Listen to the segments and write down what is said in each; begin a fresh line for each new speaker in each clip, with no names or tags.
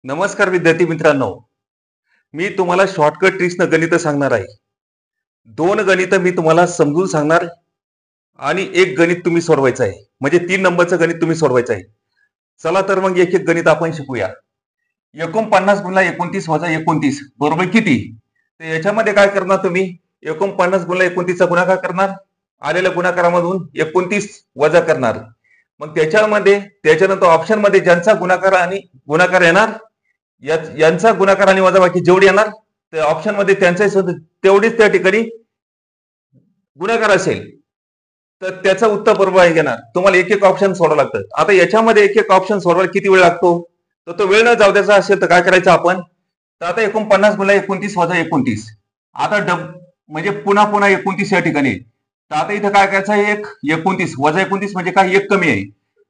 नमस्कार विद्यार्थी मित्रांनो. मी तुम्हाला शॉर्टकट ट्रिक्सनं गणित सांगणार आहे. दोन गणित मी तुम्हाला समजून सांगणार आणि एक गणित तुम्ही सोडवायचं आहे. म्हणजे 3 नंबरचं गणित तुम्ही सोडवायचं आहे. चला तर मग एक एक गणित आपण शिकूया. 49 गुणिले 29 वजा 29 बरोबर किती? तर याच्यामध्ये काय करणार तुम्ही? 49 गुणिले 29 चा गुणाकार करणार. आलेल्या गुणाकारामधून 29 वजा करणार. मग त्याच्यानंतर ऑप्शन मध्ये ज्यांचा गुणाकार आणि गुणाकार येणार यांचा गुणाकार आणि वजाबाकी जेवढी येणार त्या ऑप्शन मध्ये तेवढीच त्या ठिकाणी गुणाकार असेल तर त्याचं उत्तर बरोबर आहे घेणार. तुम्हाला एक एक ऑप्शन सोडावं लागतं. आता याच्यामध्ये एक एक ऑप्शन सोडवायला किती वेळ लागतो? तर तो वेळ न जाऊ द्यायचा असेल तर काय करायचं आपण? तर आता 49 गुणिले 29 वजा 29. आता म्हणजे पुन्हा पुन्हा 29 या ठिकाणी. तर आता इथं काय करायचं आहे? 29 वजा 29 म्हणजे काय? एक कमी आहे.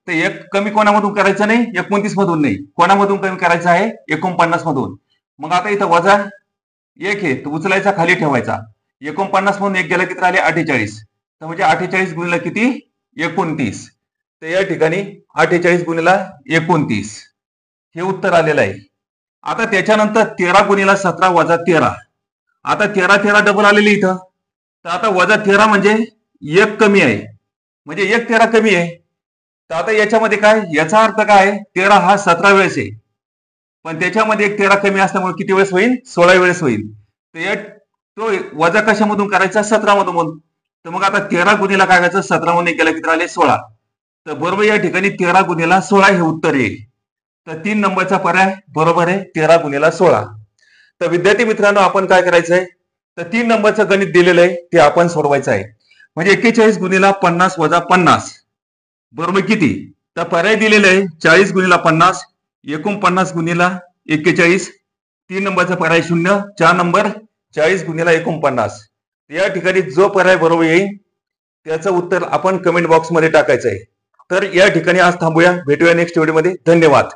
तर एक कमी कोणामधून करायचं नाही? 29 मधून नाही. कोणामधून कमी करायचं आहे? 49 मधून. मग आता इथं वजा एक आहे तो उचलायचा खाली ठेवायचा. 49 मधून एक गेला किती राहिले? 48. तर म्हणजे 48 गुणिले किती? 29. तर या ठिकाणी 48 गुणिले 29 हे उत्तर आलेलं आहे. आता त्याच्यानंतर 13 गुणिले 17 वजा 13. आता 13 13 डबल आलेली इथं. तर आता वजा 13 म्हणजे एक कमी आहे. म्हणजे एक 13 कमी आहे. तर आता याच्यामध्ये काय? याचा अर्थ काय? 13 हा 17 वेळेस आहे. पण त्याच्यामध्ये एक 13 कमी असल्यामुळे किती वेळेस होईल? 16 वेळेस होईल. तर तो वजा कशामधून करायचा? 17 मधून. तर मग आता 13 गुणिला काय करायचं? 17 मधून केला किती राहिले? 16. तर बरोबर या ठिकाणी 13 गुणिला 16 हे उत्तर आहे. तर 3 नंबरचा पर्याय बरोबर आहे, 13 गुणिला 16. तर विद्यार्थी मित्रांनो आपण काय करायचंय? तर 3 नंबरचं गणित दिलेलं आहे ते आपण सोडवायचं आहे. म्हणजे 41 गुणिला 50 वजा 50 बरोबर किती? तर पर्याय दिलेले आहे 40 गुणिला 50, 49 गुणिला 41. 3 नंबरचा पर्याय 0. 4 नंबर 40 गुणिला 49. या ठिकाणी जो पर्याय बरोबर येईल त्याचं उत्तर आपण कमेंट बॉक्समध्ये टाकायचं आहे. तर या ठिकाणी आज थांबूया. भेटूया नेक्स्ट व्हिडिओमध्ये. धन्यवाद.